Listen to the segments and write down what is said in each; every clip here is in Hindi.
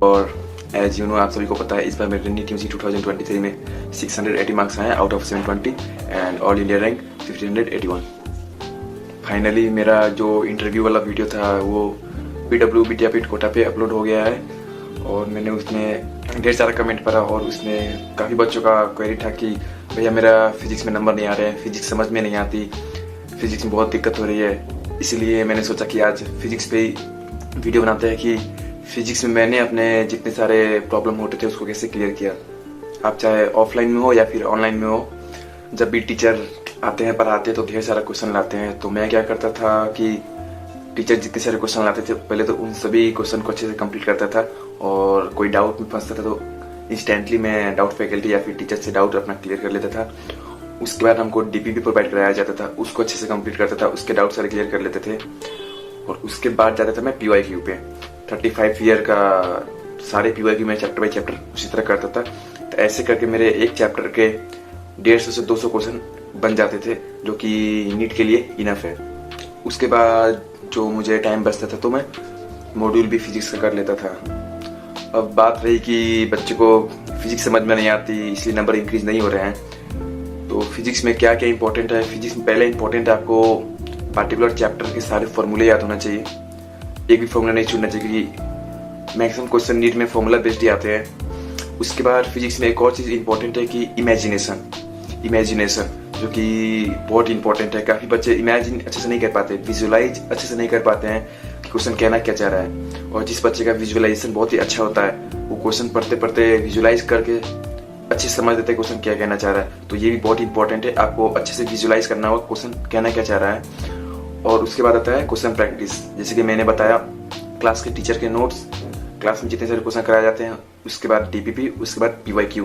और एज यू नो आप सभी को पता है इस बार मेरे नीट यूजी 2023 में 680 मार्क्स आए out of 720 and all India rank 1581। Finally मेरा जो इंटरव्यू वाला वीडियो था वो PW विद्यापीठ कोटा पे अपलोड हो गया है और मैंने उसमें ढेर सारा कमेंट पढ़ा और उसमें काफ़ी बच्चों का क्वेरी था कि भैया मेरा फिजिक्स में नंबर नहीं आ रहे हैं, फिजिक्स समझ में नहीं आती, फिजिक्स में बहुत दिक्कत हो रही है। इसलिए मैंने सोचा कि आज फिजिक्स पे ही वीडियो बनाते हैं कि फिजिक्स में मैंने अपने जितने सारे प्रॉब्लम होते थे उसको कैसे क्लियर किया। आप चाहे ऑफलाइन में हो या फिर ऑनलाइन में हो, जब भी टीचर आते हैं पढ़ाते हैं तो ढेर सारा क्वेश्चन लाते हैं। तो मैं क्या करता था कि टीचर जितने सारे क्वेश्चन लाते थे पहले तो उन सभी क्वेश्चन को अच्छे से कंप्लीट करता था और कोई डाउट में फंसता था तो इंस्टेंटली मैं डाउट फैकल्टी या फिर टीचर से डाउट अपना क्लियर कर लेता था। उसके बाद हमको DP भी प्रोवाइड कराया जाता था, उसको अच्छे से कंप्लीट करता था, उसके डाउट सारे क्लियर कर लेते थे और उसके बाद जाता था मैं PYQ पे। 35 ईयर का सारे PYQ में चैप्टर बाई चैप्टर उसी तरह करता था। तो ऐसे करके मेरे एक चैप्टर के 150 से 200 क्वेश्चन बन जाते थे जो कि नीट के लिए इनफ है। उसके बाद जो मुझे टाइम बचता था तो मैं मॉड्यूल भी फिजिक्स का कर लेता था। अब बात रही कि बच्चे को फिजिक्स समझ में नहीं आती इसलिए नंबर इंक्रीज नहीं हो रहे हैं। तो फिजिक्स में क्या क्या इंपॉर्टेंट है, फिजिक्स में पहले इंपॉर्टेंट है आपको पार्टिकुलर चैप्टर के सारे फॉर्मूले याद होना चाहिए। एक भी फॉर्मूला नहीं छूटना चाहिए क्योंकि मैक्सिमम क्वेश्चन नीट में फॉर्मूला बेस्ड ही आते हैं। उसके बाद फिजिक्स में एक और चीज़ इंपॉर्टेंट है कि इमेजिनेशन जो कि बहुत इंपॉर्टेंट है। काफ़ी बच्चे इमेजिन अच्छे से नहीं कर पाते, विजुअलाइज अच्छे से नहीं कर पाते हैं कि क्वेश्चन कहना क्या चाह रहा है। और जिस बच्चे का विजुअलाइजेशन बहुत ही अच्छा होता है वो क्वेश्चन पढ़ते पढ़ते विजुअलाइज करके अच्छे से समझ लेते हैं क्वेश्चन क्या कहना चाह रहा है। तो ये भी बहुत इंपॉर्टेंट है, आपको अच्छे से विजुअलाइज करना होगा क्वेश्चन कहना क्या चाह रहा है। और उसके बाद आता है क्वेश्चन प्रैक्टिस। जैसे कि मैंने बताया क्लास के टीचर के नोट्स, क्लास में जितने सारे क्वेश्चन कराए जाते हैं, उसके बाद DPP, उसके बाद PYQ,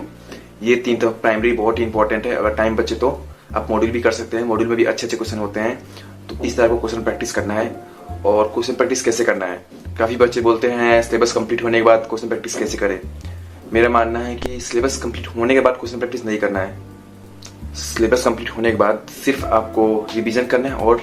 ये 3 तो प्राइमरी बहुत ही इंपॉर्टेंट है। अगर टाइम बचे तो आप मॉड्यूल भी कर सकते हैं, मॉड्यूल में भी अच्छे अच्छे क्वेश्चन होते हैं। तो इस तरह को क्वेश्चन प्रैक्टिस करना है। और क्वेश्चन प्रैक्टिस कैसे करना है, काफ़ी बच्चे बोलते हैं सिलेबस कंप्लीट होने के बाद क्वेश्चन प्रैक्टिस कैसे करें। मेरा मानना है कि सिलेबस कंप्लीट होने के बाद क्वेश्चन प्रैक्टिस नहीं करना है। सिलेबस कंप्लीट होने के बाद सिर्फ आपको रिवीजन करना है और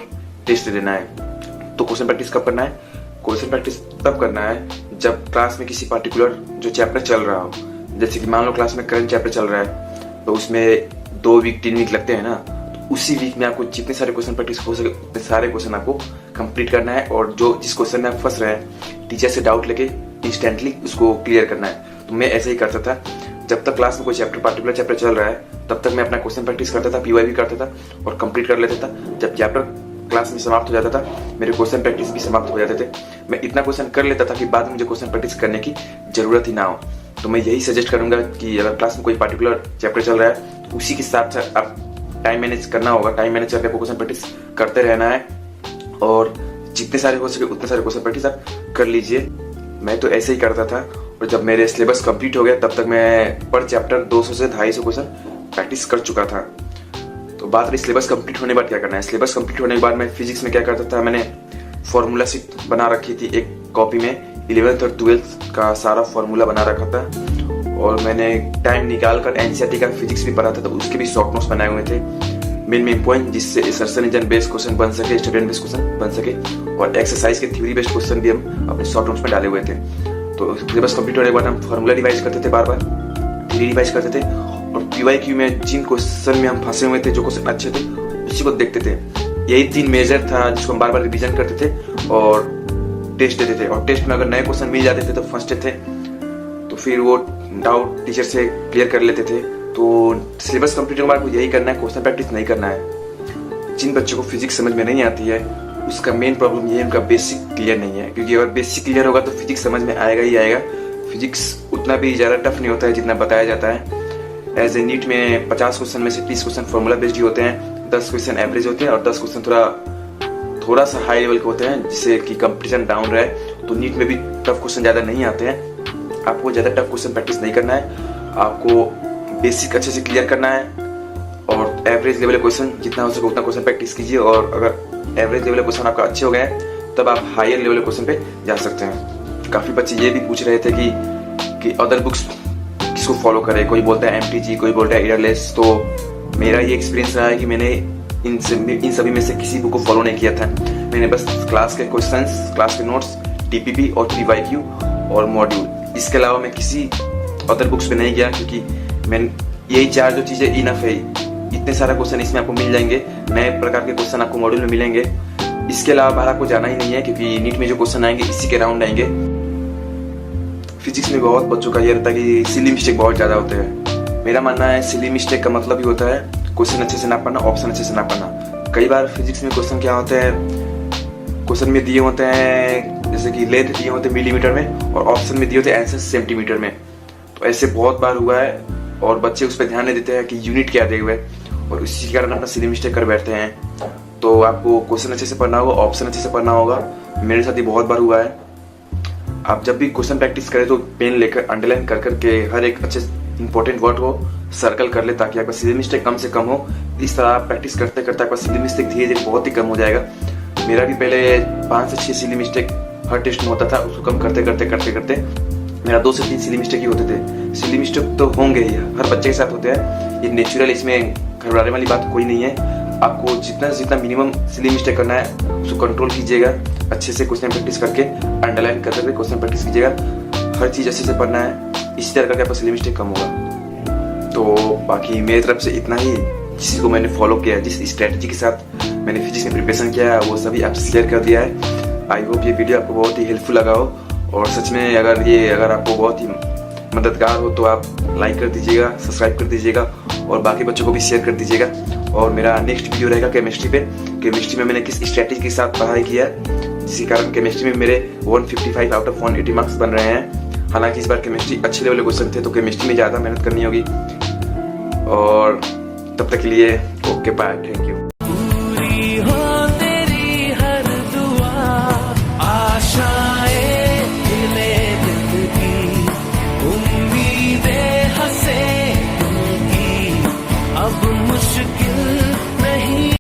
टेस्ट देना है। तो क्वेश्चन प्रैक्टिस कब करना है? क्वेश्चन प्रैक्टिस तब करना है जब क्लास में किसी पार्टिकुलर जो चैप्टर चल रहा हो, जैसे कि मान लो क्लास में करंट चैप्टर चल रहा है तो उसमें 2 वीक 3 वीक लगते हैं ना, तो उसी वीक में आपको जितने सारे क्वेश्चन प्रैक्टिस हो सके उतने सारे क्वेश्चन आपको कंप्लीट करना है। और जो जिस क्वेश्चन में आप फंस रहे हैं टीचर से डाउट लेके इंस्टेंटली उसको क्लियर करना है। तो मैं ऐसे ही करता था, जब तक क्लास में कोई पार्टिकुलर चैप्टर चल रहा है तब तक मैं अपना क्वेश्चन प्रैक्टिस करता था, PY भी करता था और कंप्लीट कर लेता था। जब चैप्टर क्लास में समाप्त हो जाता था मेरे क्वेश्चन प्रैक्टिस भी समाप्त हो जाते थे। मैं इतना क्वेश्चन कर लेता था कि बाद में मुझे क्वेश्चन प्रैक्टिस करने की जरूरत ही ना हो। तो मैं यही सजेस्ट करूंगा कि अगर क्लास में कोई पार्टिकुलर चैप्टर चल रहा है तो उसी के साथ आप टाइम मैनेज करना होगा, टाइम मैनेज करके आपको क्वेश्चन प्रैक्टिस करते रहना है और जितने सारे हो सके उतने सारे क्वेश्चन प्रैक्टिस आप कर लीजिए। मैं तो ऐसे ही करता था और जब मेरे सिलेबस कंप्लीट हो गया तब तक मैं पर चैप्टर 200 से 250 क्वेश्चन प्रैक्टिस कर चुका था। तो बात रही सिलेबस कंप्लीट होने के बाद क्या करना है। सिलेबस कंप्लीट होने के बाद मैं फिजिक्स में क्या करता था, मैंने फॉर्मूला शीट बना रखी थी एक कॉपी में, 11th और 12th का सारा फॉर्मूला बना रखा था और मैंने टाइम निकाल कर NCERT का फिजिक्स भी पढ़ा था तो उसके भी शॉर्ट नोट्स बनाए हुए थे मेन पॉइंट, जिससे इंसर्शन इंजन बेस्ड क्वेश्चन बन सके, स्टूडेंट बेस्ड क्वेश्चन बन सके और एक्सरसाइज के थ्योरी बेस्ड क्वेश्चन भी हम अपने शॉर्ट नोट्स में डाले हुए थे। तो सिलेबस कंप्लीट होने के बाद हम फॉर्मूला रिवाइज करते थे, बार बार थ्योरी रिवाइज करते थे और PYQ में जिन क्वेश्चन में हम फंसे हुए थे, जो क्वेश्चन अच्छे थे उसी को देखते थे। यही 3 मेजर था जिसको हम बार बार रिवीजन करते थे और टेस्ट देते थे। और टेस्ट में अगर नए क्वेश्चन मिल जाते थे तो फंसते थे तो फिर वो डाउट टीचर से क्लियर कर लेते थे। तो सिलेबस कंप्लीट होने के बाद यही करना है, क्वेश्चन प्रैक्टिस नहीं करना है। जिन बच्चों को फिजिक्स समझ में नहीं आती है उसका मेन प्रॉब्लम ये है उनका बेसिक क्लियर नहीं है, क्योंकि अगर बेसिक क्लियर होगा तो फिजिक्स समझ में आएगा ही आएगा। फिजिक्स उतना भी ज़्यादा टफ नहीं होता है जितना बताया जाता है। एज ए नीट में 50 क्वेश्चन में से 30 क्वेश्चन फॉर्मूला बेस्ड ही होते हैं, 10 क्वेश्चन एवरेज होते हैं और 10 क्वेश्चन थोड़ा सा हाई लेवल के होते हैं जिससे कि कंपटीशन डाउन रहे। तो नीट में भी टफ क्वेश्चन ज़्यादा नहीं आते हैं। आपको ज़्यादा टफ क्वेश्चन प्रैक्टिस नहीं करना है, आपको बेसिक अच्छे से क्लियर करना है और एवरेज लेवल क्वेश्चन जितना हो सके उतना क्वेश्चन प्रैक्टिस कीजिए। और अगर एवरेज लेवल क्वेश्चन आपका अच्छे हो गए तब आप हायर लेवल क्वेश्चन पे जा सकते हैं। काफ़ी बच्चे ये भी पूछ रहे थे कि अदर बुक्स किसको फॉलो करें, कोई बोलता है MTG, कोई बोलता है ईयरलेस। तो मेरा ये एक्सपीरियंस रहा है कि मैंने इन सभी में से किसी बुक को फॉलो नहीं किया था। मैंने बस क्लास के क्वेश्चंस, क्लास के नोट्स, DPP और PYQ और मॉड्यूल इसके अलावा मैं किसी अदर बुक्स पे नहीं गया, क्योंकि मैं यही 4 जो चीज़ें इनफ है। इतने सारा क्वेश्चन इसमें आपको मिल जाएंगे, नए प्रकार के क्वेश्चन आपको मॉड्यूल में मिलेंगे। इसके अलावा बाहर आपको जाना ही नहीं है, क्योंकि नीट में जो क्वेश्चन आएंगे इसी के राउंड आएंगे। फिजिक्स में बहुत बच्चों का ये रहता है कि सिली मिस्टेक बहुत ज़्यादा होते हैं। मेरा मानना है सिली मिस्टेक का मतलब ही होता है क्वेश्चन अच्छे से ना पढ़ना, ऑप्शन अच्छे से ना पढ़ना। कई बार फिजिक्स में क्वेश्चन क्या होते हैं, क्वेश्चन में दिए होते हैं जैसे कि लेंथ दिए होते हैं मिलीमीटर में, और ऑप्शन में दिए होते हैं आंसर सेंटीमीटर में। तो ऐसे बहुत बार हुआ है, और बच्चे उस पर ध्यान नहीं देते हैं कि यूनिट क्या दिए हुए, और इसी के कारण अपना सिली मिस्टेक कर बैठते हैं। तो आपको क्वेश्चन अच्छे से पढ़ना होगा, ऑप्शन अच्छे से पढ़ना होगा। मेरे साथ ये बहुत बार हुआ है। आप जब भी क्वेश्चन प्रैक्टिस करें तो पेन लेकर अंडरलाइन कर करके हर एक अच्छे इंपॉर्टेंट वर्ड को सर्कल कर ले, ताकि आपका सिली मिस्टेक कम से कम हो। इस तरह आप प्रैक्टिस करते करते आपका सिली मिस्टेक धीरे धीरे बहुत ही कम हो जाएगा। मेरा भी पहले 5 से 6 सिली मिस्टेक हर टेस्ट में होता था, उसको कम करते करते करते करते मेरा 2 से 3 सिली मिस्टेक ही होते थे। सिली मिस्टेक तो होंगे ही, हर बच्चे के साथ होते हैं, ये नेचुरल, इसमें घबराने वाली बात कोई नहीं है। आपको जितना से जितना मिनिमम सिली मिस्टेक करना है उसको कंट्रोल कीजिएगा, अच्छे से क्वेश्चन प्रैक्टिस करके अंडरलाइन करते हुए क्वेश्चन प्रैक्टिस कीजिएगा। हर चीज़ अच्छे से पढ़ना है, इसी तरह करके आपका सिली मिस्टेक कम होगा। तो बाकी मेरी तरफ से इतना ही। जिसको मैंने फॉलो किया, जिस स्ट्रेटजी के साथ मैंने फिजिक्स में प्रिपरेशन किया है, वो सभी आपसे शेयर कर दिया है। आई होप ये वीडियो आपको बहुत ही हेल्पफुल लगा हो, और सच में अगर आपको बहुत ही मददगार हो तो आप लाइक कर दीजिएगा, सब्सक्राइब कर दीजिएगा, और बाकी बच्चों को भी शेयर कर दीजिएगा। और मेरा नेक्स्ट वीडियो रहेगा केमिस्ट्री पे। केमिस्ट्री में मैंने किस स्ट्रेटजी के साथ पढ़ाई किया, जिसके कारण केमिस्ट्री में मेरे 155 आउट ऑफ 180 मार्क्स बन रहे हैं। हालांकि इस बार केमिस्ट्री अच्छे लेवल के क्वेश्चन थे, तो केमिस्ट्री में ज़्यादा मेहनत करनी होगी। और तब तक के लिए ओके बाय, थैंक यू।